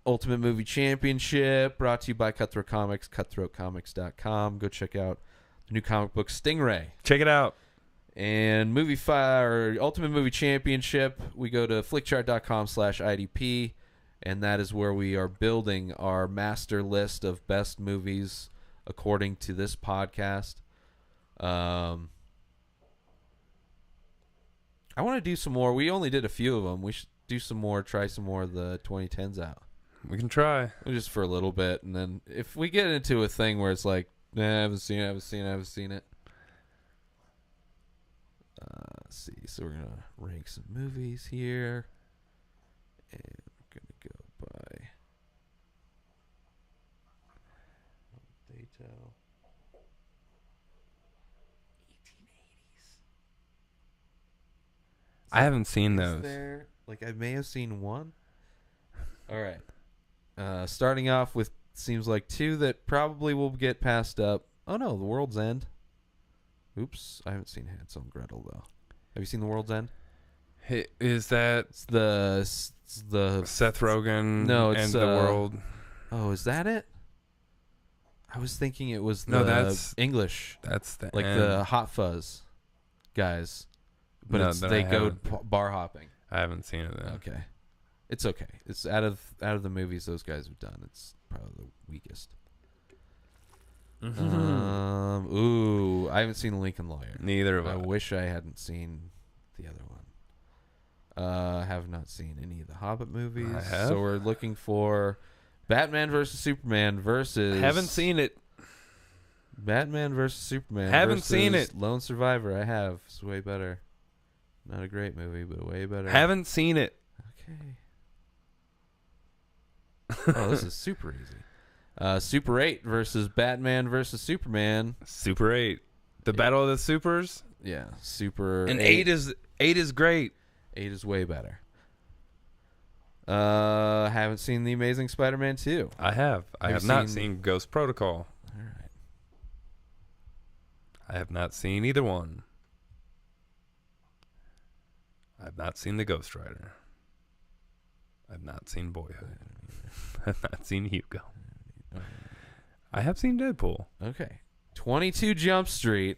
Ultimate Movie Championship, brought to you by Cutthroat Comics, cutthroatcomics.com. Go check out the new comic book Stingray. Check it out. And Ultimate Movie Championship, we go to flickchart.com/IDP, and that is where we are building our master list of best movies according to this podcast. I want to do some more. We only did a few of them. We should do some more, try some more of the 2010s out. We can try. Just for a little bit, and then if we get into a thing where it's like, nah, I haven't seen it. Let's see. So we're going to rank some movies here. And we're going to go by Dato. 1880s. I haven't seen those. There, like, I may have seen one. All right. Starting off with, seems like two that probably will get passed up. Oh, no, The World's End. Oops, I haven't seen Hansel and Gretel, though. Have you seen The World's End? Hey, is that It's the Seth Rogen it's, and the world? Oh, is that it? I was thinking it was the No, that's English. That's the Like end. the Hot Fuzz guys. But No, it's, then they I go haven't. bar hopping. I haven't seen it then. Okay. It's okay. It's out of the movies those guys have done, it's probably the weakest. Mm-hmm. I haven't seen Lincoln Lawyer. Neither of I us. wish I hadn't seen the other one. Have not seen any of the Hobbit movies. I have. So we're looking for Batman versus Superman versus. Haven't seen it. Batman versus Superman. Haven't versus seen it. Lone Survivor. I have. It's way better. Not a great movie, but way better. Haven't seen it. Okay. Oh, this is super easy. Super 8 versus Batman versus Superman. Super 8. The Battle of the Supers. Yeah, Super. And 8 is great. 8 is way better. Haven't seen The Amazing Spider-Man 2. I have. I Have have you not seen- seen Ghost Protocol. All right. I have not seen either one. I've not seen The Ghost Rider. I've not seen Boyhood. I've not seen Hugo. I have seen Deadpool. Okay. 22 Jump Street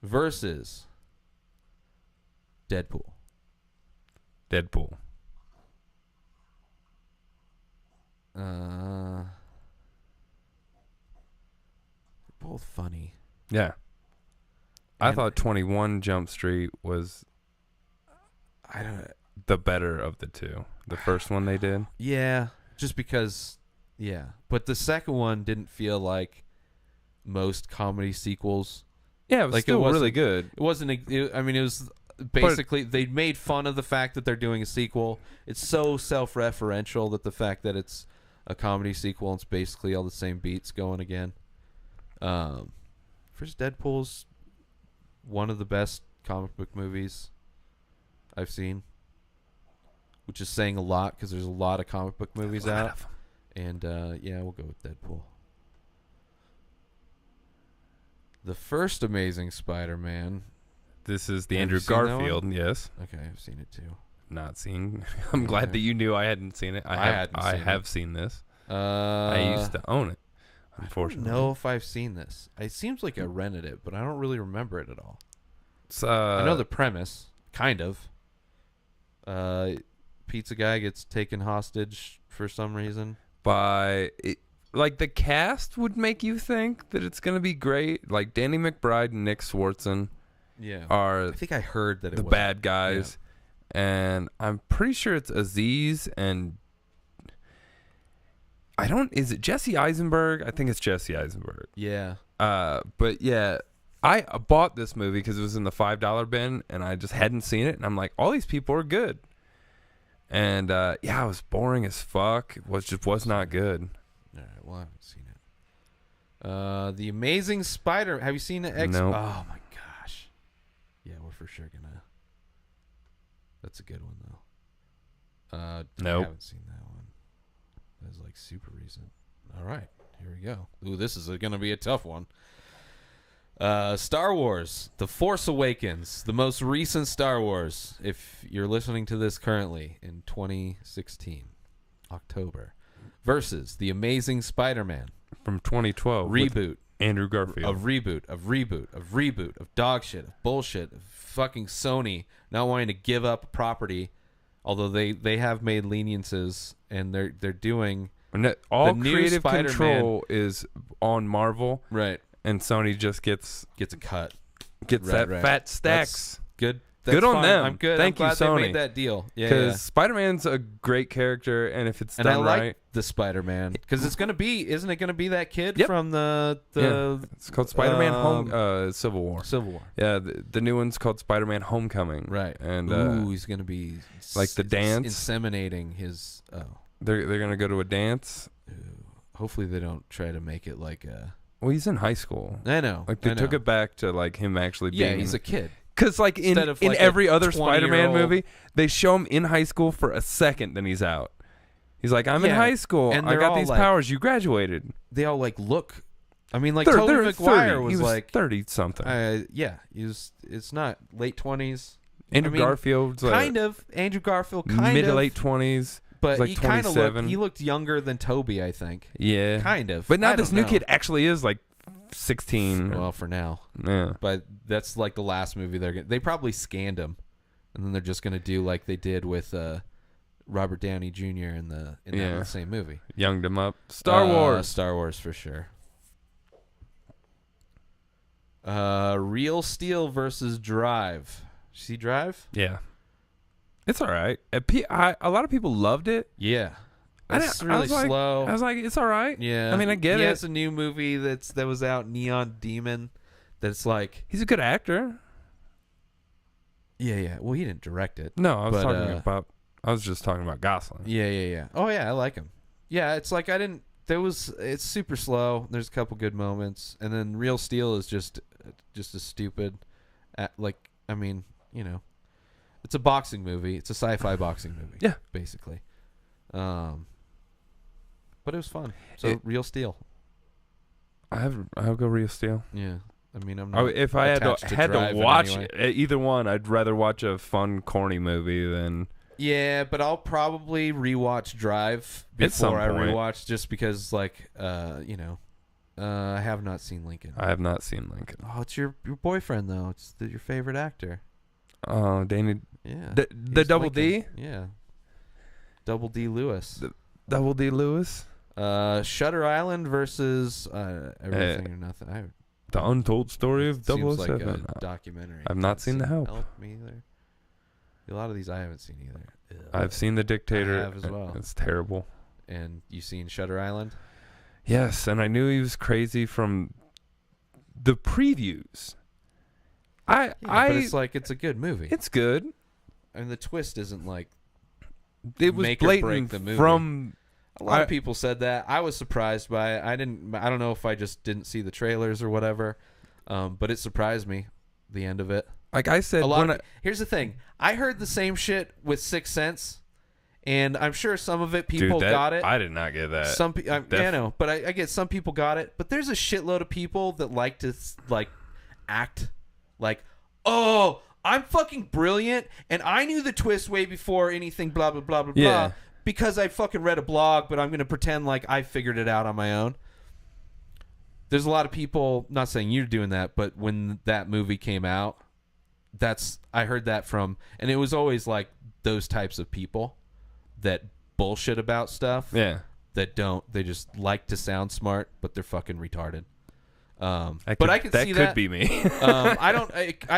versus Deadpool. Deadpool. They're both funny. Yeah. I And- thought 21 Jump Street was I don't. the better of the two. The first one they did. Yeah, just because. Yeah, but the second one didn't feel like most comedy sequels. Yeah, it was Like, it still wasn't- really good. It wasn't. I mean, it was basically they made fun of the fact that they're doing a sequel. It's so self-referential that the fact that it's a comedy sequel and it's basically all the same beats going again. First, Deadpool's one of the best comic book movies I've seen, which is saying a lot because there's a lot of comic book movies out. And yeah, we'll go with Deadpool. The first Amazing Spider-Man. This is the Have Andrew you seen that one? Garfield. Yes. Okay, I've seen it too. Not seen. I'm glad that you knew I hadn't seen it. I have seen this. I used to own it. Unfortunately, I don't know if I've seen this. It seems like I rented it, but I don't really remember it at all. It's, I know the premise, kind of. Pizza guy gets taken hostage for some reason. Like the cast would make you think that it's gonna be great. Like Danny McBride and Nick Swartzen Yeah, are I think I heard that it the was bad guys, and I'm pretty sure it's Aziz and is it Jesse Eisenberg? I think it's Jesse Eisenberg. Yeah. But yeah, I bought this movie because it was in the $5 bin, and I just hadn't seen it, and I'm like, all these people are good. And yeah, it was boring as fuck. It was not good. All right, well, I haven't seen it. The Amazing Spider. Have you seen the X? Nope. Oh my gosh. Yeah, we're for sure gonna. That's a good one though. Nope. I haven't seen that one. That was like super recent. All right, here we go. Ooh, this is gonna be a tough one. Star Wars: The Force Awakens, the most recent Star Wars. If you're listening to this currently in 2016, October, versus The Amazing Spider-Man From 2012. reboot. Andrew Garfield. Of reboot, of dog shit, of bullshit, of fucking Sony not wanting to give up property, although they have made leniences and they're doing All the new creative Spider-Man. control is on Marvel, right. and Sony just gets Gets a cut. that Right. fat stacks. That's good. That's Good on fine. them. I'm good. Thank I'm you, glad Sony. they made that deal. Yeah, Because yeah. Spider-Man's a great character, and if it's And I done like right, the Spider-Man because it's gonna be, isn't it gonna be that kid Yep. from the it's called Spider-Man Civil War. Civil War? Yeah, the new one's called Spider-Man Homecoming. Right. And Ooh, he's gonna be like the dance? inseminating his. Oh, they're gonna go to a dance. ooh. Hopefully they don't try to make it like a. Well, he's in high school. I know. Like they I took know. it back to like him actually being. Yeah, he's a kid. Because like in Instead of, like, a every other Spider-Man 20-year-old movie, they show him in high school for a second, then he's out. He's like, I'm in Yeah, high school. and I they're got all these like- powers. You graduated. They all like look. I mean, like They're Tobey 30. Maguire He was like 30 something. yeah, it's not late 20s. Andrew I mean, Garfield's kind of Andrew Garfield, kind mid to of late 20s. but like he kind of 27. looked younger than Toby, I think. Yeah, Kind of. But now I this don't new know. kid actually is like 16. Well, for now, Yeah. but that's like the last movie they probably scanned him, and then they're just gonna do like they did with Robert Downey Jr. in Yeah. that same movie. Younged him up. Star Wars. Star Wars for sure. Real Steel versus Drive. See Drive? Yeah. It's all right. A lot of people loved it. Yeah. I It's didn't- really I was like- slow. I was like, it's all right. Yeah. I mean, I get he it. has a new movie that was out, Neon Demon, that's like, He's a good actor. yeah. Well, he didn't direct it. No, I was But, talking about. I was just talking about Gosling. Yeah. Oh yeah, I like him. Yeah, it's like it's super slow. There's a couple good moments, and then Real Steel is just a stupid, like, I mean, it's a boxing movie. It's a sci-fi boxing movie. Yeah. Basically. But it was fun. So Real Steel. I'll go Real Steel. Yeah. I mean, I'm not If I had attached to Drive in watch any way. either one, I'd rather watch a fun, corny movie than. Yeah, but I'll probably rewatch Drive At some before I point. rewatch, just because, like, I have not seen Lincoln. I have not seen Lincoln. Oh, it's your boyfriend though. It's your favorite actor. Oh, Danny. Yeah. The He's Double Lincoln. D? Yeah. Double D Lewis. Double D Lewis? Shutter Island versus Everything or Nothing. The Untold Story of Seems like 007. a No. documentary. I've not seen The Help. Me either. A lot of these I haven't seen either. I've seen The Dictator. I have as well. It's terrible. And you seen Shutter Island? Yes, and I knew he was crazy from the previews. But it's like, it's a good movie. It's good. And the twist isn't like It was make or break blatant the movie. from. a lot of people said that. I was surprised by it. I don't know if I just didn't see the trailers or whatever. But it surprised me, the end of it. Like I said, Here's the thing. I heard the same shit with Sixth Sense, and I'm sure some of it people got it. I did not get that. I know, but I get some people got it. But there's a shitload of people that like to act like, oh, I'm fucking brilliant, and I knew the twist way before anything. Blah blah blah blah Yeah. blah. Because I fucking read a blog, but I'm gonna pretend like I figured it out on my own. There's a lot of people. Not saying you're doing that, but when that movie came out. I heard that from, and it was always like those types of people that bullshit about stuff. Yeah. They just like to sound smart, but they're fucking retarded. I can see that. That could be me. I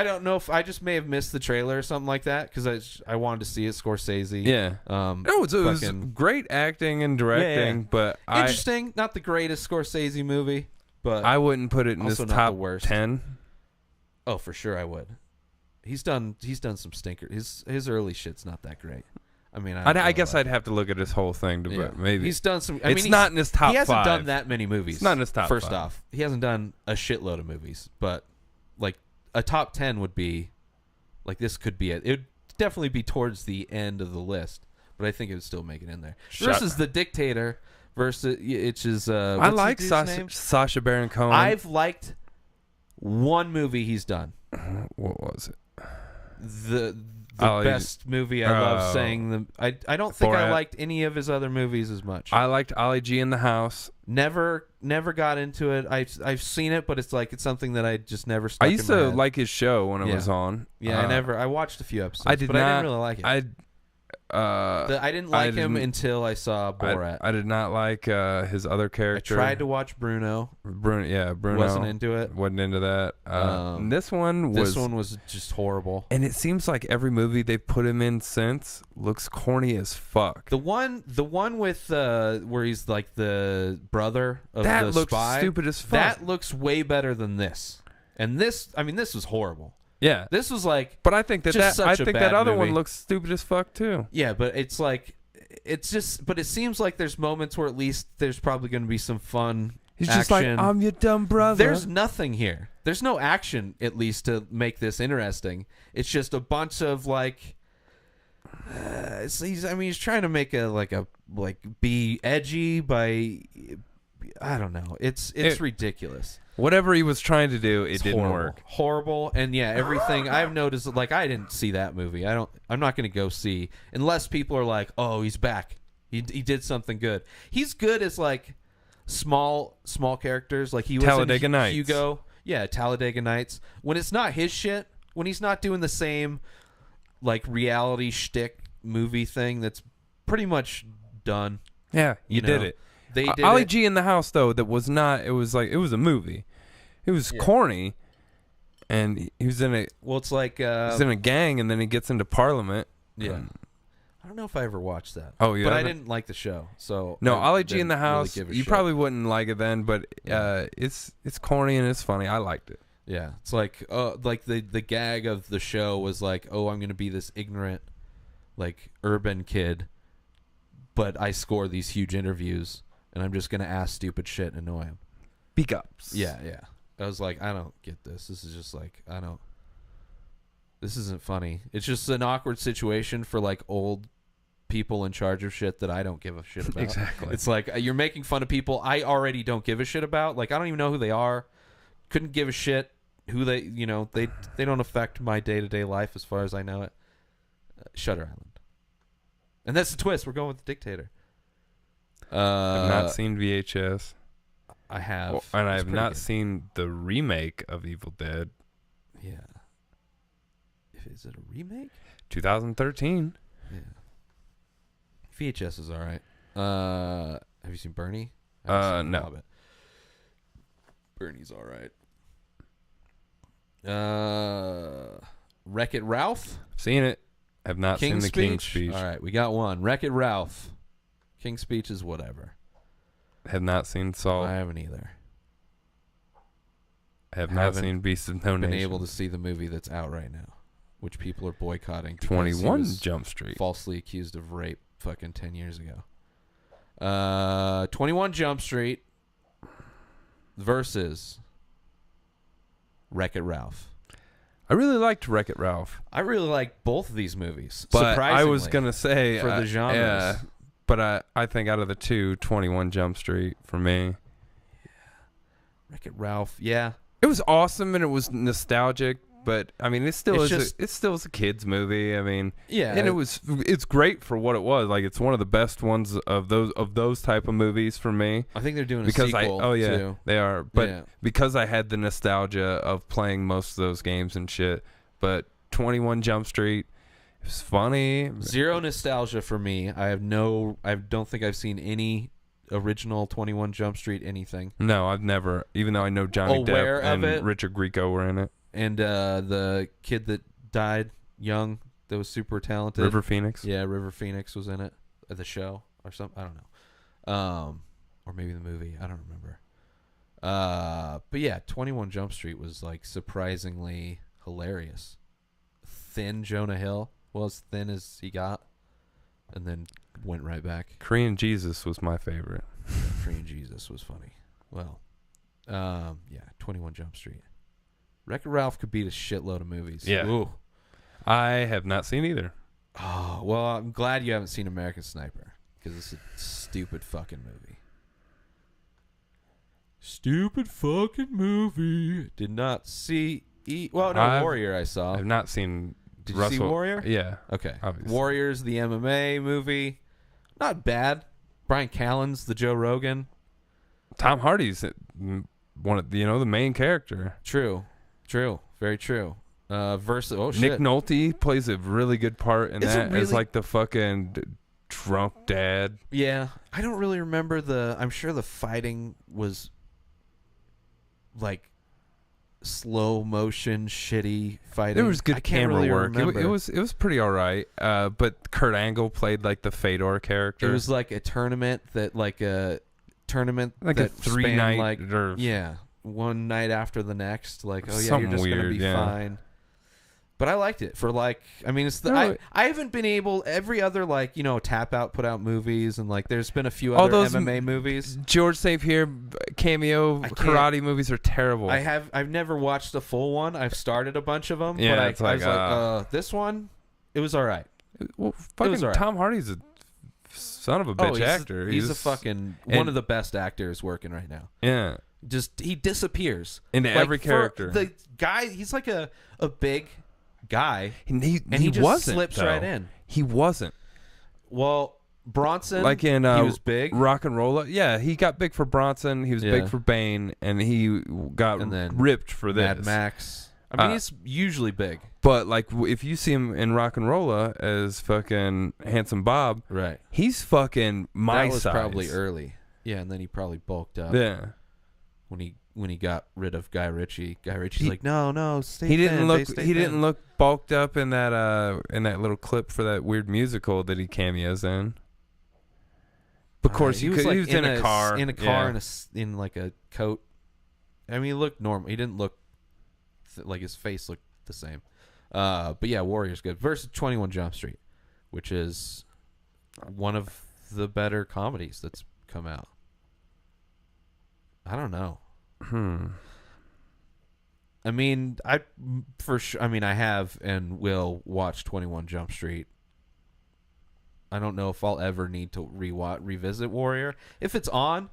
don't know if I just may have missed the trailer or something like that because I wanted to see it. Scorsese. Yeah. No, it was great acting and directing, but interesting. Not the greatest Scorsese movie, but I wouldn't put it in this also not the top worst. 10. Oh, for sure I would. He's done some stinker. His early shit's not that great. I mean, I guess I'd have to look at his whole thing to but maybe he's done some. It's not in his top 5. He hasn't done that many movies. It's not in his top First 5. off, he hasn't done a shitload of movies, but like a top 10 would be like this could be it. It would definitely be towards the end of the list, but I think it would still make it in there. Versus The Dictator versus I like Sacha Baron Cohen. I've liked one movie he's done. What was it? best movie. I love saying them. I don't think I liked any of his other movies as much. I liked Ollie G in the House. Never got into it. I've seen it, but it's something that I just never stuck I used in my to head. like his show when it was on. Yeah, I watched a few episodes. I did but not. I didn't really like it. I didn't like him until I saw Borat. I did not like his other character. I tried to watch Bruno. Bruno Wasn't into it. Wasn't into that. This one was just horrible. And it seems like every movie they put him in since looks corny as fuck. The one with where he's like the brother of that the looks spy. Stupid as fuck. That looks way better than this. And this was horrible. Yeah, this was like. But I think that other movie. one looks stupid as fuck too. Yeah, but but it seems like there's moments where at least there's probably going to be some fun. He's action. Just like, I'm your dumb brother. There's nothing here. There's no action, at least, to make this interesting. It's just a bunch of like. He's trying to make be edgy by. I don't know. It's ridiculous. Whatever he was trying to do, it didn't work. Horrible. And yeah, everything I've noticed, like I didn't see that movie. I'm not going to go see unless people are like, "Oh, he's back. He did something good." He's good as like small characters, like he was Talladega in Nights. Hugo. Yeah, Talladega Nights. When it's not his shit, when he's not doing the same like reality shtick movie thing that's pretty much done. Yeah, you did it. They did Ollie it. G in the House though, that was not. It was a movie. It was corny, and he was in a. Well, it's like he's in a gang, and then he gets into Parliament. Yeah, I don't know if I ever watched that. Oh yeah, but I didn't like the show. So no, I Ollie G in the House. Really you probably wouldn't like it then, but it's corny and it's funny. I liked it. Yeah, it's like the gag of the show was like, oh, I'm gonna be this ignorant, like urban kid, but I score these huge interviews. And I'm just going to ask stupid shit and annoy him. Speak ups. Yeah. I was like, I don't get this. This is just like, this isn't funny. It's just an awkward situation for like old people in charge of shit that I don't give a shit about. Exactly. It's like, you're making fun of people I already don't give a shit about. Like, I don't even know who they are. Couldn't give a shit who they don't affect my day-to-day life as far as I know it. Shutter Island. And that's the twist. We're going with the dictator. I've not seen VHS. I have. And I have not seen the remake of Evil Dead. Yeah. Is it a remake? 2013. Yeah. VHS is all right. Have you seen Bernie? No. Bernie's all right. Wreck-It Ralph? Seen it. Have not seen the King's Speech. All right, we got one. Wreck-It Ralph. King's Speech is whatever. Have not seen Salt. I haven't either. Have not seen Beast of No Nation. Been able to see the movie that's out right now, which people are boycotting. 21 Jump Street. Falsely accused of rape fucking 10 years ago. 21 Jump Street versus Wreck-It Ralph. I really liked Wreck-It Ralph. I really like both of these movies. But surprisingly, I was going to say for the genres. Yeah, but I think out of the two, 21 Jump Street for me. Yeah. Wreck-It Ralph, yeah. It was awesome and it was nostalgic, but I mean, it still is a kids movie. I mean, yeah, and it's great for what it was. Like, it's one of the best ones of those type of movies for me. I think they're doing a sequel. Too. They are. But because I had the nostalgia of playing most of those games and shit. But 21 Jump Street, it was funny. Zero nostalgia for me. I don't think I've seen any original 21 Jump Street anything. No, I've never. Even though I know Johnny Depp and Richard Grieco were in it. And the kid that died young, that was super talented. River Phoenix. Yeah, River Phoenix was in it. The show or something. I don't know. Or maybe the movie. I don't remember. But yeah, 21 Jump Street was like surprisingly hilarious. Thin Jonah Hill. Well, as thin as he got. And then went right back. Korean Jesus was my favorite. Korean Jesus was funny. Well, yeah, 21 Jump Street. Wreck-It Ralph could beat a shitload of movies. Yeah. Ooh. I have not seen either. Oh, well, I'm glad you haven't seen American Sniper, because it's a stupid fucking movie. Stupid fucking movie. Did not see... Warrior I saw. I've not seen Did you see Warrior? Yeah. Okay. Obviously. Warrior's the MMA movie. Not bad. Brian Callen's the Joe Rogan. Tom Hardy's one of the main character. True. Very true. Versus Nick Nolte plays a really good part in that as like the fucking drunk dad. Yeah, I don't really remember I'm sure the fighting was like slow motion, shitty fighting. There was good camera really work. It was pretty all right. But Kurt Angle played like the Fedor character. It was like a tournament that like a 3-night like one night after the next. Like you're just weird, gonna be fine. But I liked it for like, I mean, it's I haven't been able, every other like, tap out, put out movies, and like there's been a few other MMA movies. George St. Pierre cameo karate movies are terrible. I've never watched a full one. I've started a bunch of them. Yeah, but I was like, this one, it was all right. Well, fucking Tom Hardy's a son of a bitch actor. He's a fucking one of the best actors working right now. Yeah. Just, he disappears. Into every character. The guy, he's like a big guy, and he just wasn't, slips right in. He wasn't. Well, Bronson, like in he was big. Rock and Roller. Yeah, he got big for Bronson. He was big for Bane, and he got ripped for this. Mad Max. I mean, he's usually big. But like, if you see him in Rock and Roller as fucking Handsome Bob, right? He's fucking my size. That was probably early. Yeah, and then he probably bulked up. Yeah. When he got rid of Guy Ritchie, like, no, stay he thin, didn't look bulked up in that little clip for that weird musical that he cameos in. Of course, he was in a car, in like a coat. I mean, he looked normal. He didn't look like his face looked the same. But yeah, Warrior's good. Versus 21 Jump Street, which is one of the better comedies that's come out. I don't know. I mean, I have and will watch 21 Jump Street. I don't know if I'll ever need to revisit Warrior. If it's on,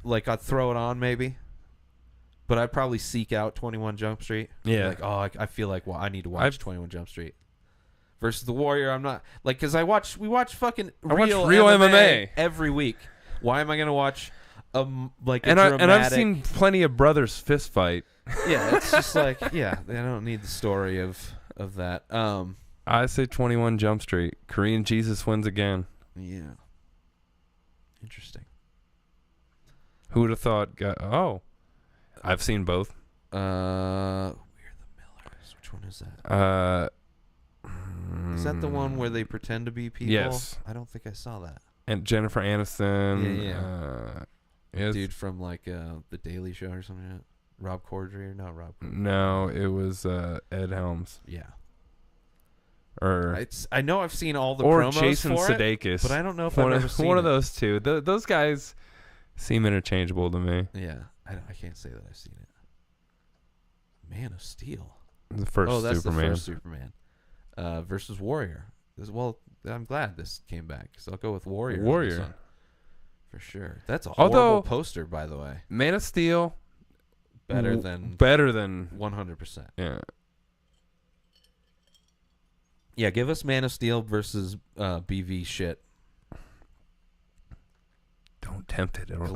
like, I'd throw it on maybe. But I'd probably seek out 21 Jump Street. Yeah. Like, I feel like I need to watch 21 Jump Street. Versus the Warrior, I'm not like, because we watch fucking real MMA every week. Why am I gonna watch and I've seen plenty of brothers fist fight. Yeah, it's just like, I don't need the story of that. I say 21 Jump Street. Korean Jesus wins again. Yeah. Interesting. Who would have thought? I've seen both. We're the Millers. Which one is that? Is that the one where they pretend to be people? Yes. I don't think I saw that. And Jennifer Aniston. Yeah. Yes. Dude from like The Daily Show or something like that. Rob Corddry or not Rob Corddry? No, it was Ed Helms. Yeah. Or I know I've seen all the promos Jason for Sudeikis. But I don't know if I've ever seen one of those two. Those guys seem interchangeable to me. Yeah. I can't say that I've seen it. Man of Steel. The first Superman. That's the first Superman. Versus Warrior. I'm glad this came back, because I'll go with Warrior. Warrior. For sure. That's a horrible poster, by the way. Man of Steel. Better than 100%. Yeah. Yeah, give us Man of Steel versus BV shit. Don't tempt it. I'm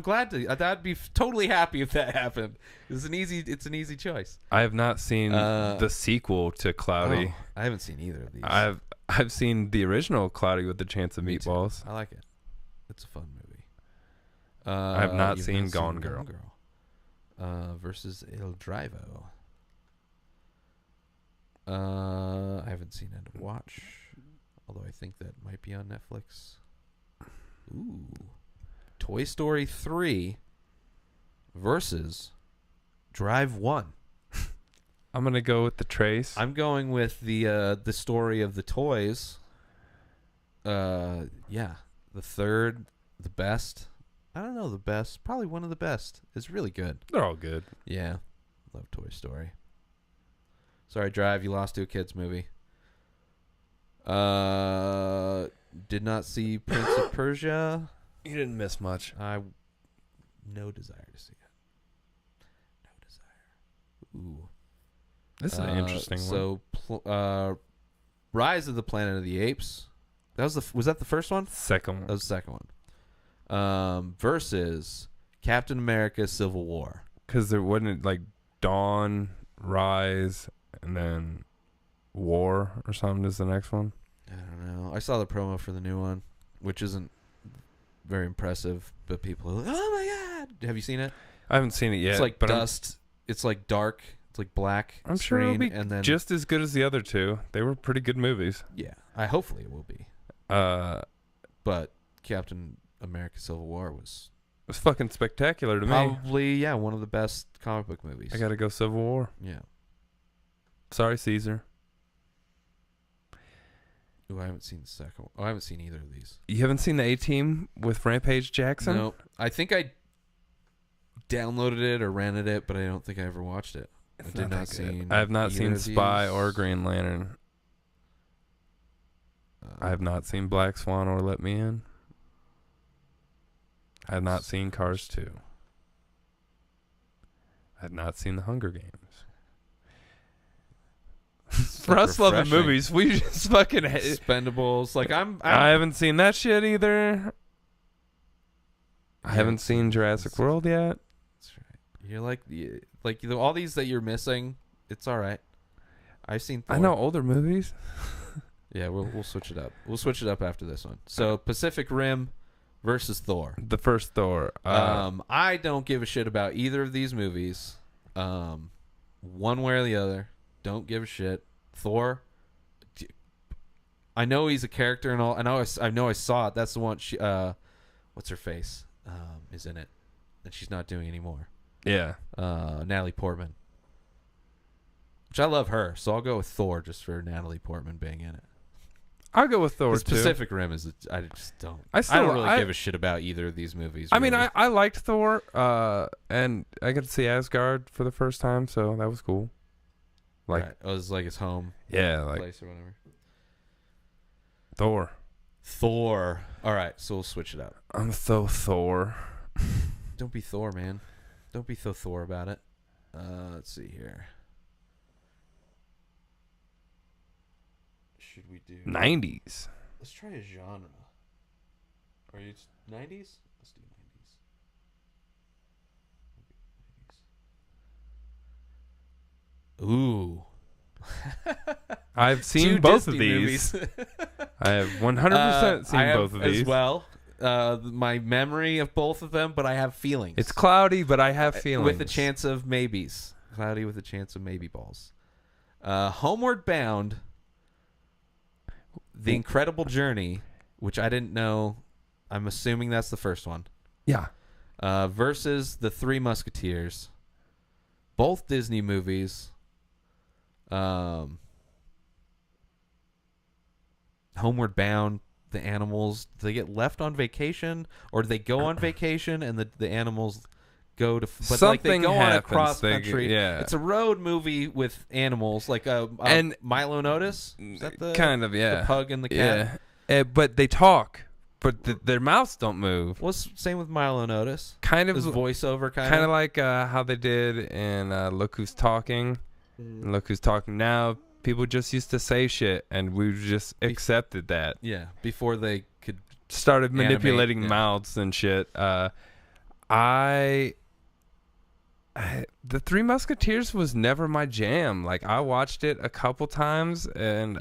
glad to. I'd be totally happy if that happened. It's an easy choice. I have not seen the sequel to Cloudy. I haven't seen either of these. I've seen the original Cloudy with a Chance of Meatballs. I like it. It's a fun movie. I have not seen Gone Girl. Versus El Drivo. I haven't seen End of Watch, although I think that might be on Netflix. Ooh. Toy Story 3 versus Drive 1. I'm going to go with the Trace. I'm going with the story of the toys. The third, the best. I don't know the best. Probably one of the best. It's really good. They're all good. Yeah. Love Toy Story. Sorry, Drive, you lost to a kids movie. Did not see Prince of Persia. You didn't miss much. No desire to see it. No desire. Ooh. This is an interesting one. So, Rise of the Planet of the Apes. Was that the first one? Second one. That was the second one. Versus Captain America: Civil War. Because there wasn't like Dawn, Rise, and then War or something is the next one. I don't know. I saw the promo for the new one, which isn't very impressive, but people are like, "Oh my god!" Have you seen it? I haven't seen it yet. It's like but dust. It's like dark. It's like black. I'm sure it'll be and then just as good as the other two. They were pretty good movies. yeah. Hopefully it will be. But Captain America: Civil War was fucking spectacular to me. probably one of the best comic book movies. I gotta go Civil War. Yeah. Sorry, Caesar. Ooh, I haven't seen the second one. Oh, I haven't seen either of these. You haven't seen the A-Team with Rampage Jackson? No, I think I downloaded it or rented it, but I don't think I ever watched it. I have not seen Spy or Green Lantern. I have not seen Black Swan or Let Me In. I have not seen Cars 2. I have not seen The Hunger Games. For us loving movies, we just fucking Expendables. Like I haven't seen that shit either. I haven't seen Jurassic World yet. That's right. You're like all these that you're missing. It's all right. I've seen Thor. I know older movies. Yeah, we'll switch it up. We'll switch it up after this one. So Pacific Rim versus Thor. The first Thor. I don't give a shit about either of these movies. One way or the other. Don't give a shit. Thor. I know he's a character and all. I know I saw it. That's the one. She, what's her face? Is in it, and she's not doing anymore. Yeah. Natalie Portman. Which I love her, so I'll go with Thor just for Natalie Portman being in it. I'll go with Thor too. Pacific Rim is. I just don't. I don't really give a shit about either of these movies. I really. mean, I liked Thor, and I got to see Asgard for the first time, so that was cool. Like, right. It was like his home. Yeah, like place or whatever. Thor. All right, so we'll switch it up. I'm so Thor. Don't be Thor, man. Don't be so Thor about it. Let's see here. Should we do 90s? Let's try a genre. Are you 90s? Let's do 90s. Ooh. I've seen Two both Disney of these. movies. I have 100% seen both of these. As well. My memory of both of them, but I have feelings. It's cloudy, but I have feelings. With a chance of maybes. Cloudy with a chance of maybe balls. Homeward Bound. The Incredible Journey, which I didn't know. I'm assuming that's the first one. Yeah. Versus The Three Musketeers. Both Disney movies. Homeward Bound, the animals, do they get left on vacation, or do they go on vacation and the animals go to? But something like they go happens. on a cross country. Yeah, it's a road movie with animals, like and Milo Notice. Is that the kind of the pug and the cat? Yeah, but they talk, but their mouths don't move. Well, same with Milo Notice. Kind of his voiceover, kind of like how they did in Look Who's Talking. And Look Who's Talking Now. People just used to say shit, and we just accepted that. Yeah, before they could started manipulating mouths and shit. The Three Musketeers was never my jam. Like, I watched it a couple times, and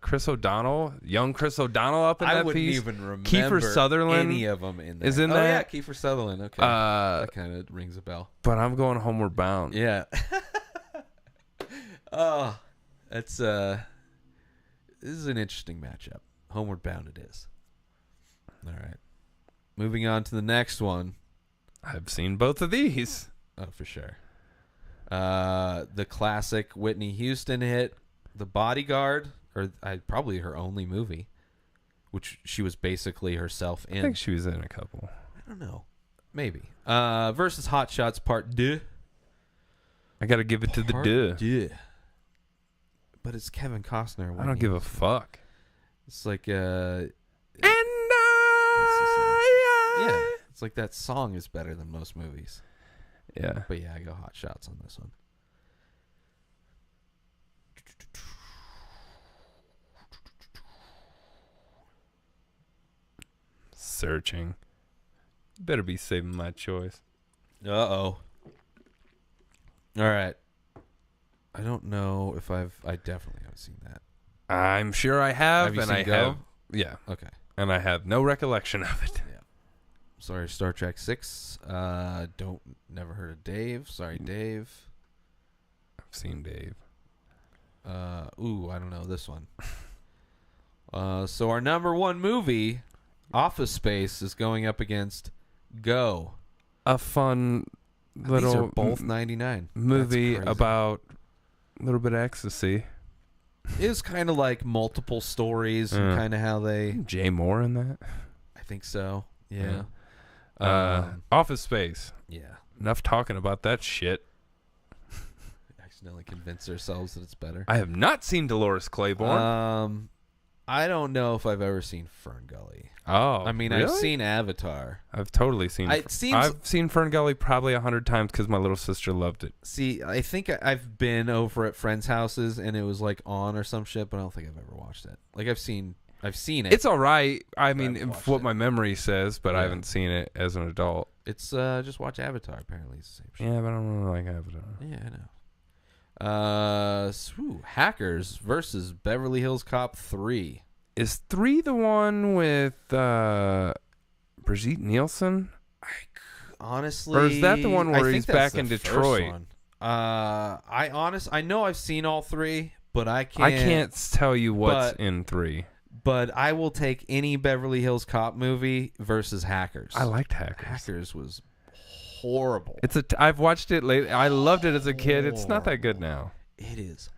Chris O'Donnell, young Chris O'Donnell, up in that piece. I wouldn't even remember Kiefer Sutherland, any of them in there. is in that. Yeah, Kiefer Sutherland. Okay, that kind of rings a bell. But I'm going Homeward Bound. Yeah. Oh, that's this is an interesting matchup. Homeward Bound it is. All right. Moving on to the next one. I've seen both of these. Oh, for sure. The classic Whitney Houston hit, The Bodyguard, or probably her only movie, which she was basically herself in. I think she was in a couple. I don't know. Maybe. Versus Hot Shots Part 2. I got to give it to the duh. Yeah. But it's Kevin Costner. I don't give a fuck. It's like yeah, it's like that song is better than most movies. Yeah. But yeah, I go Hot Shots on this one. Searching. Better be saving my choice. Uh-oh. All right. I don't know if I definitely haven't seen that. I'm sure I have. Have you and seen I Go? have. Yeah. Okay. And I have no recollection of it. Yeah. Sorry, Star Trek 6. Never heard of Dave. Sorry, Dave. I've seen Dave. I don't know this one. So our number one movie, Office Space, is going up against Go. A fun little These are both 99 movie That's crazy. about a little bit of ecstasy. It was kind of like multiple stories and kind of how they. Jay Moore in that? I think so. Yeah. Office Space. Yeah. Enough talking about that shit. Accidentally convince ourselves that it's better. I have not seen Dolores Claiborne. I don't know if I've ever seen Fern Gully. Oh, I mean, really? I've seen Avatar. I've totally seen. It seems. I've seen Fern Gully probably 100 times because my little sister loved it. See, I think I've been over at friends' houses and it was like on or some shit, but I don't think I've ever watched it. Like I've seen it. It's all right. I mean, haven't watched what it. my memory says, but I Yeah. haven't seen it as an adult. It's just watch Avatar. Apparently, it's the same shit. Yeah, but I don't really like Avatar. Yeah, I know. Hackers versus Beverly Hills Cop 3. Is 3 the one with Brigitte Nielsen? Honestly, Or is that the one where I he's think that's back in the first Detroit? one. I know I've seen all 3, but I I can't tell you what's but- in 3. But I will take any Beverly Hills Cop movie versus Hackers. I liked Hackers. Hackers was horrible. I've watched it lately. I loved it as a kid. It's not that good now. It is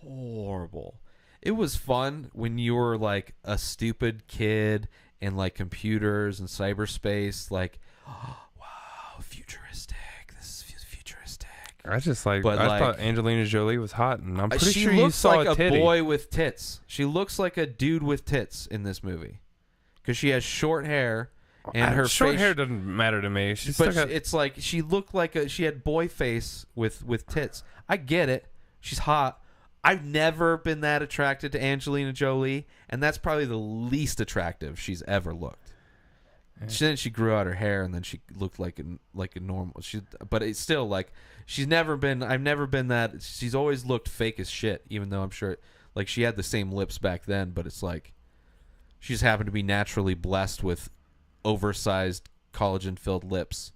horrible. It was fun when you were like a stupid kid and like computers and cyberspace. Like, oh, wow, futuristic. This is futuristic. I just like. But, I thought like- Angelina Jolie was hot, and I'm pretty She sure you looks saw like a a titty. boy with tits. She looks like a dude with tits in this movie because she has short hair and her short face, hair doesn't matter to me. She's But still got, it's like she looked like she had boy face with tits. I get it. She's hot. I've never been that attracted to Angelina Jolie, and that's probably the least attractive she's ever looked. Then she grew out her hair, and then she looked like a normal. But it's still like she's never been. I've never been that. She's always looked fake as shit, even though I'm sure like she had the same lips back then. But it's like she just happened to be naturally blessed with oversized collagen-filled lips.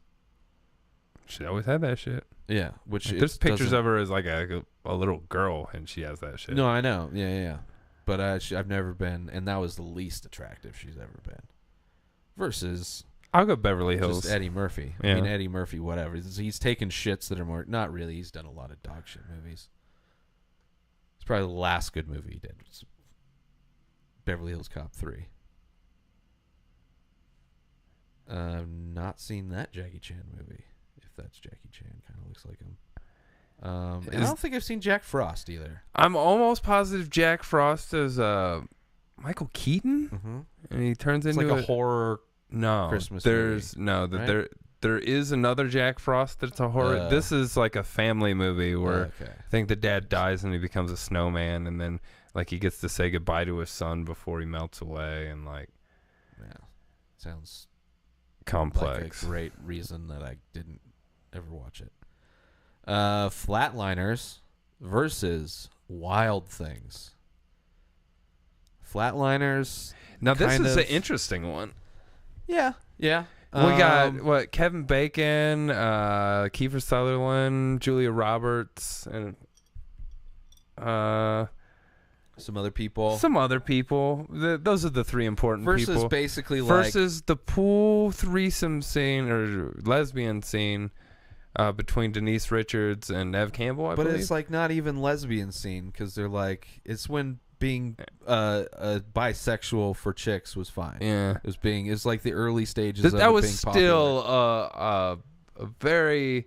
she always had that shit. Yeah, which Like, there's pictures doesn't- of her as like a little girl, and she has that shit. No, I know. Yeah. But I've never been, and that was the least attractive she's ever been. Versus I'll go Beverly Hills. just Eddie Murphy. I Yeah. mean, Eddie Murphy, whatever. He's taken shits that are more, not really. He's done a lot of dog shit movies. It's probably the last good movie he did. Was Beverly Hills Cop 3. I've not seen that Jackie Chan movie. If that's Jackie Chan, kind of looks like him. And I don't think I've seen Jack Frost either. I'm almost positive Jack Frost is Michael Keaton, Mm-hmm. and he turns It's into like a horror. no. Christmas there's movie, no right? there is another Jack Frost that's a horror. This is like a family movie where Okay. I think the dad dies and he becomes a snowman, and then like he gets to say goodbye to his son before he melts away, and like Yeah. Sounds complex. like a great reason that I didn't ever watch it. Flatliners versus Wild Things. Flatliners. Now this kind is of- an interesting one. Yeah. We got what Kevin Bacon, Kiefer Sutherland, Julia Roberts, and some other people. some other people. Those are the three important Versus people. basically like Versus the pool threesome scene or lesbian scene between Denise Richards and Nev Campbell, I but believe. it's like not even lesbian scene because they're like it's when being bisexual for chicks was fine. yeah. It's like the early stages of That it was being still popular. a very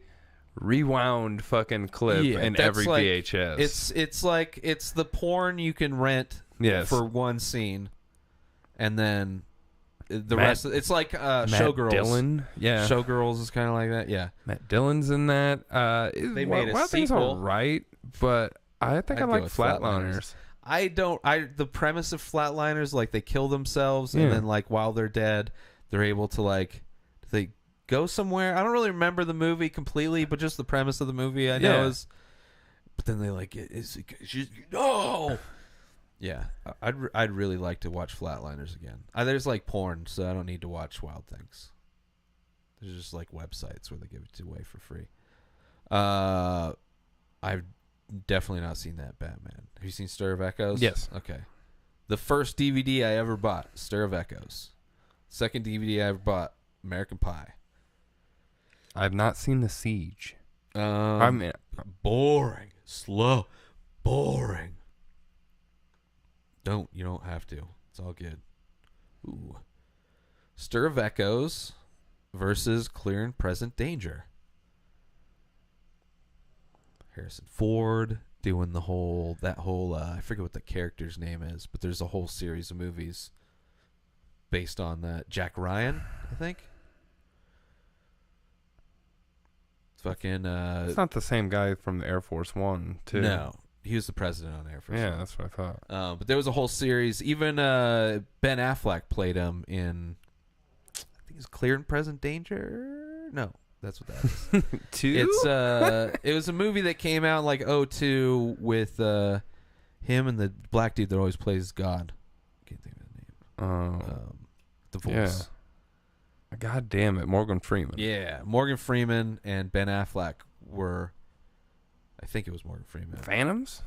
rewound fucking clip Yeah, in that's every like- VHS. It's like it's the porn you can rent Yes. for one scene, and then the Matt- rest. It's like Matt Showgirls. Dillon. Yeah. Showgirls is kind of like that. Yeah, Matt Dillon's in that. They made a Wild Things sequel. all right, but I think I I'd like go with Flatliners. I don't. The premise of Flatliners, like they kill themselves, Yeah. and then like while they're dead, they're able to like they go somewhere. I don't really remember the movie completely, but just the premise of the movie I know is. But then they like no. Yeah, I'd really like to watch Flatliners again. There's like porn, so I don't need to watch Wild Things. There's just like websites where they give it away for free. I've definitely not seen that Batman. Have you seen Stir of Echoes? Yes. Okay. The first DVD I ever bought, Stir of Echoes. Second DVD I ever bought, American Pie. I've not seen The Siege. I mean, boring, slow, boring. You don't have to. It's all good. Ooh. Stir of Echoes versus Clear and Present Danger. Harrison Ford doing that whole I forget what the character's name is, but there's a whole series of movies based on that. Jack Ryan, I think. Fucking It's not the same guy from the Air Force One, too. No. He was the president on Air Force Yeah, One. that's what I thought. But there was a whole series. Even Ben Affleck played him in, I think it's Clear and Present Danger. No, that's what that is. 2? It was a movie that came out in like 2002 with him and the black dude that always plays God. Can't think of the name. The voice. Yeah. God damn it, Morgan Freeman. Yeah, Morgan Freeman and Ben Affleck were. I think it was Morgan Freeman. Phantoms?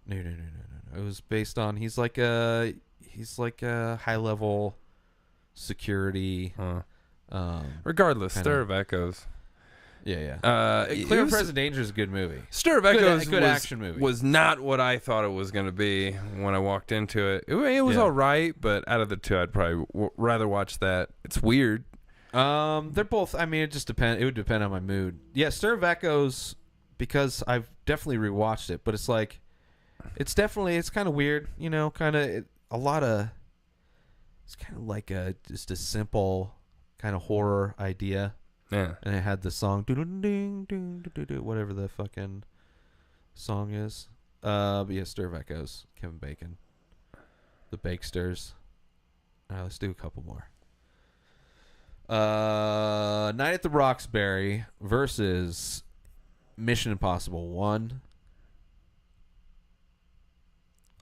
No. It was based on he's like a high level security. Regardless, kinda, Stir of Echoes. Yeah. It Clear and was- Present Danger is a good movie. Stir of Echoes good was, action movie. was not what I thought it was going to be when I walked into it. It was Yeah. all right, but out of the two, I'd probably rather watch that. It's weird. They're both. I mean, it just depend. It would depend on my mood. Yeah, Stir of Echoes, because I've definitely rewatched it, but it's like, it's kind of weird. You know, kind of a lot of. It's kind of like just a simple kind of horror idea. Yeah. And it had the song whatever the fucking song is. But yeah, Stir of Echoes, Kevin Bacon, the Bakesters. All right, let's do a couple more. Night at the Roxbury versus Mission Impossible 1.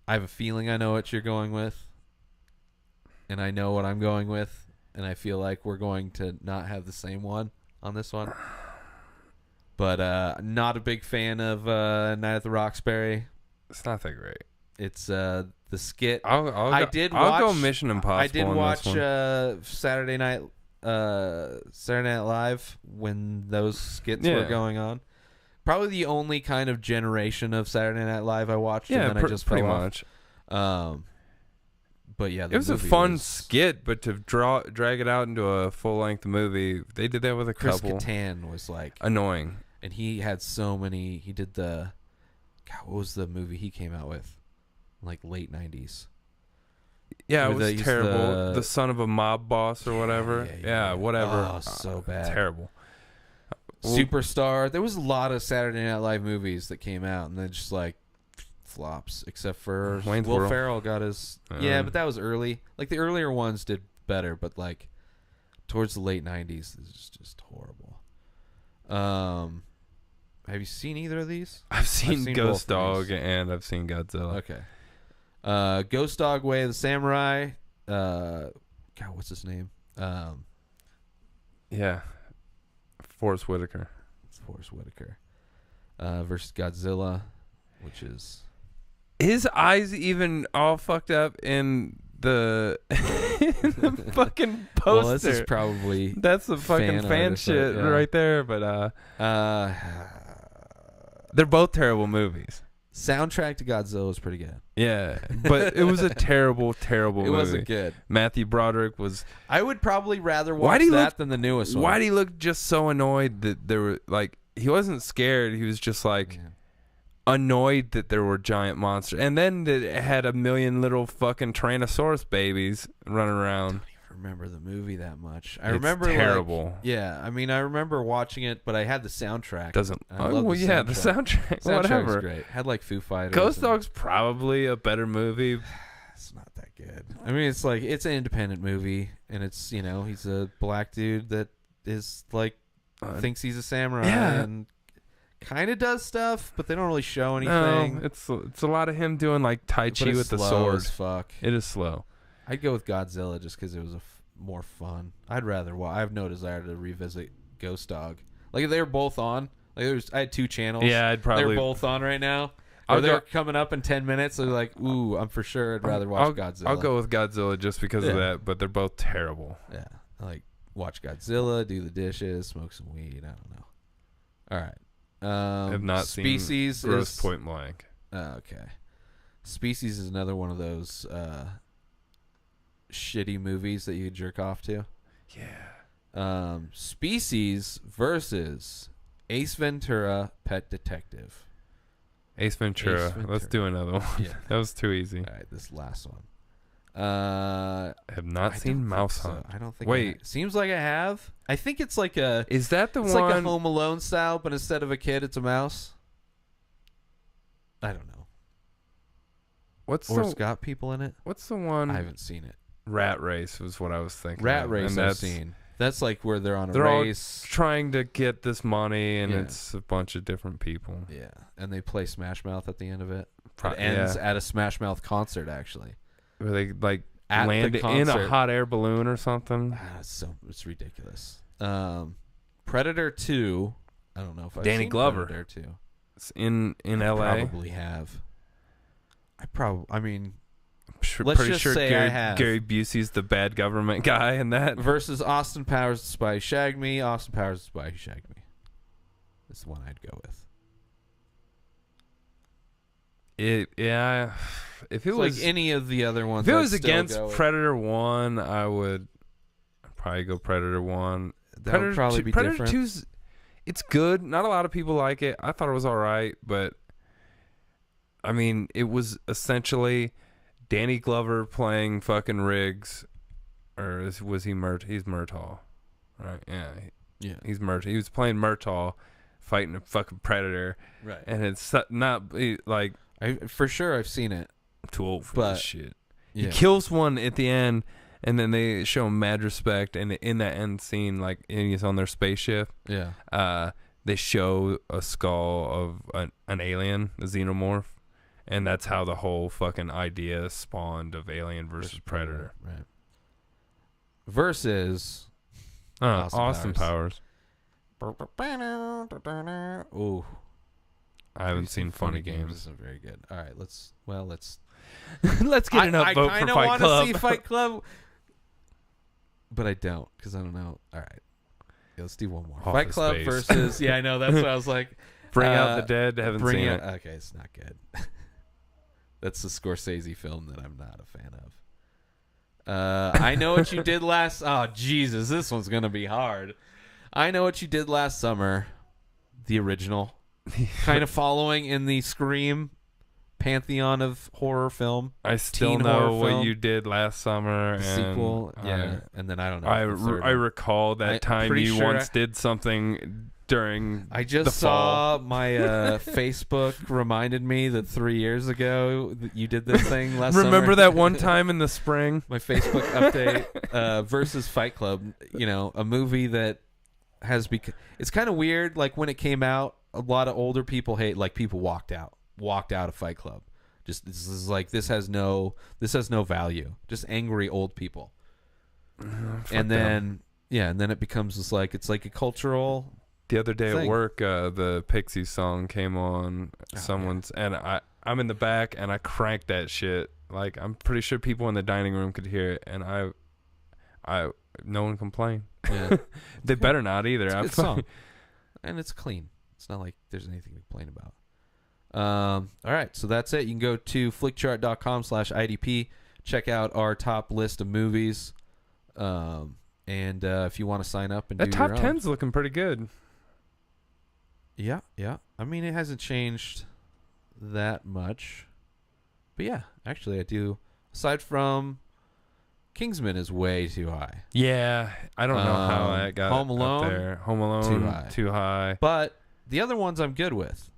I have a feeling I know what you're going with, and I know what I'm going with, and I feel like we're going to not have the same one on this one. But not a big fan of Night at the Roxbury. It's not that great. It's the skit. I'll go Mission Impossible. I did on watch this one. Saturday Night Live when those skits were going on. Probably the only kind of generation of Saturday Night Live I watched. Yeah, and then I just pretty fell much. off. But yeah, It was a fun skit, but to drag it out into a full length movie, they did that with a Chris couple. Kattan was like Annoying. and he had so many. He did what was the movie he came out with? Like late 90s. Yeah, it Where was terrible. The son of a mob boss or whatever. Yeah, whatever. Oh, so bad. Terrible. Superstar. There was a lot of Saturday Night Live movies that came out and then just like flops, except for Wayne's Will World. Ferrell got his. Yeah, but that was early. Like the earlier ones did better, but like towards the late 90s, this is just horrible. Have you seen either of these? I've seen Ghost both of Dog these. and I've seen Godzilla. Okay. Ghost Dog Way of the Samurai. God, what's his name? Yeah. Forrest Whitaker. It's Forrest Whitaker. Versus Godzilla, which is His eyes even all fucked up in the, in the fucking poster. well, this is probably That's the fucking fan artist, shit right there. But they're both terrible movies. soundtrack to Godzilla was pretty good. Yeah, but it was a terrible movie. It wasn't good. Matthew Broderick was. I would probably rather watch that than the newest one. Why did he look just so annoyed that there were like he wasn't scared? He was just like annoyed that there were giant monsters, and then it had a million little fucking Tyrannosaurus babies running around. I don't even remember the movie that much. I It's remember terrible. I mean, I remember watching it, but I had the soundtrack. Doesn't. I love The soundtrack. Soundtrack's Whatever. great. Had like Foo Fighters. Ghost Dog's probably a better movie. It's not that good. I mean, it's like it's an independent movie, and it's he's a black dude that is like thinks he's a samurai and kind of does stuff, but they don't really show anything. No, it's a lot of him doing like Tai Chi with the sword. As fuck. It is slow. I'd go with Godzilla just because it was more fun. I'd rather. I have no desire to revisit Ghost Dog. Like if they were both on, I had 2 channels. Yeah, I'd probably. They're both on right now. Or they're coming up in 10 minutes. So they're like, ooh, I'm for sure. I'd rather watch Godzilla. I'll go with Godzilla just because of that, but they're both terrible. Yeah, I like watch Godzilla, do the dishes, smoke some weed. I don't know. All right. I've not Species seen Gross Point Blank. Okay. Species is another one of those shitty movies that you jerk off to. Yeah. Species versus Ace Ventura: Pet Detective. Ace Ventura. Let's do another one. Yeah. That was too easy. All right, this last one. I have not seen Mouse Hunt. I don't think. Wait, seems like I have. I think it's like a. Is that the it's one? It's like a Home Alone style, but instead of a kid, it's a mouse. I don't know. It's got people in it. What's the one? I haven't seen it. Rat Race was what I was thinking. Rat Race I've seen. That's like where they're on a race. All trying to get this money, and it's a bunch of different people. Yeah, and they play Smash Mouth at the end of it. It ends at a Smash Mouth concert, actually. Where they like land in a hot air balloon or something. It's ridiculous. Predator 2. I don't know if I've Danny seen Glover. Predator 2. It's in LA. Probably have. I mean, let's pretty just sure say Gary have. Busey's the bad government guy in that. Versus Austin Powers, the Spy Who Shagged Me. Austin Powers, the Spy Who Shagged Me. That's the one I'd go with. If it was like any of the other ones, if it was against Predator 1, I would probably go Predator 1. That would probably be Predator different. 2's, it's good. Not a lot of people like it. I thought it was all right, but I mean, it was essentially Danny Glover playing fucking Riggs, or was he He's Murtaugh, right? Yeah. He's Murtaugh. He was playing Murtaugh, fighting a fucking predator, right? And it's not like. For sure, I've seen it. I'm too old for this shit. Yeah. He kills one at the end, and then they show him mad respect. And in that end scene, like he's on their spaceship. Yeah. They show a skull of an alien, a xenomorph, and that's how the whole fucking idea spawned of Alien versus Predator. Right. Versus Austin Powers. Ooh. I haven't seen Funny Games. Isn't very good. All right, let's let's get an upvote for Fight Club. I kind of want to see Fight Club, but I don't because I don't know. All right, let's do one more. Fight Club versus. Yeah, I know. That's what I was like. Bring Out the Dead. Haven't seen it. Okay, it's not good. That's the Scorsese film that I'm not a fan of. I Know What You Did Last. Oh Jesus, this one's gonna be hard. I Know What You Did Last Summer, the original. Kind of following in the Scream pantheon of horror film. I still know what you did last summer. The sequel, and then I don't know. I recall that time you once did something during. I just saw my Facebook reminded me that 3 years ago that you did this thing last summer. Remember that one time in the spring? My Facebook update versus Fight Club. You know, a movie that has become. It's kind of weird. Like when it came out. A lot of older people people walked out of Fight Club. Just this is like this has no value. Just angry old people. And then it becomes this like it's like a cultural. The other day thing. at work, the Pixies song came on. And I'm in the back and I cranked that shit. Like I'm pretty sure people in the dining room could hear it, and I no one complained. Yeah. They better not either. It's a good song, and it's clean. It's not like there's anything to complain about. All right, so that's it. You can go to flickchart.com/IDP. Check out our top list of movies. And if you want to sign up and do top your 10's looking pretty good. Yeah. I mean, it hasn't changed that much. But yeah, actually I do. Aside from Kingsman is way too high. Yeah, I don't know how that got Home Alone, up there. Home Alone, too high. But the other ones I'm good with.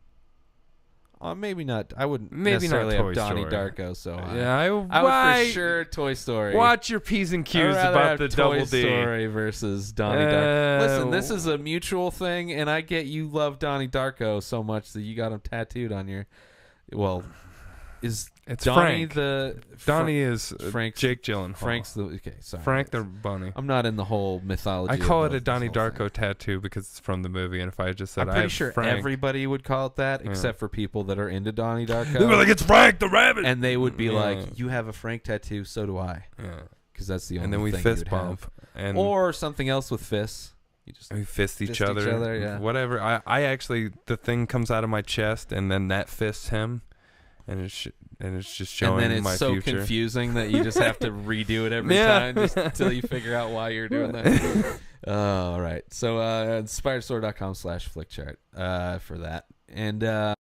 Maybe not. I wouldn't Maybe not necessarily Toy have Donnie Story. Darko so high. Yeah, I would for sure Toy Story. Watch your P's and Q's I'd rather about have the Toy Double D. Story versus Donnie Darko. Listen, this is a mutual thing, and I get you love Donnie Darko so much that you got him tattooed on your. Well, it's Donnie Frank. Donnie is Frank's, Jake Gyllenhaal. Frank's the okay. Sorry, Frank the bunny. I'm not in the whole mythology. I call of it a Donnie this whole Darko thing. tattoo because it's from the movie, and if I just said I'm pretty have sure Frank, everybody would call it that, except for people that are into Donnie Darko. they'd be like, "It's Frank the rabbit," and they would be like, "You have a Frank tattoo, so do I." Yeah, because that's the only. and then we thing fist you'd bump, have. and or something else with fists. You just we fist each each other. yeah. Whatever. I actually the thing comes out of my chest, and then that fists him, and it's just showing and then it's my so future. confusing that you just have to redo it every time just until you figure out why you're doing that. All right. So inspiredstore.com/flickchart for that. And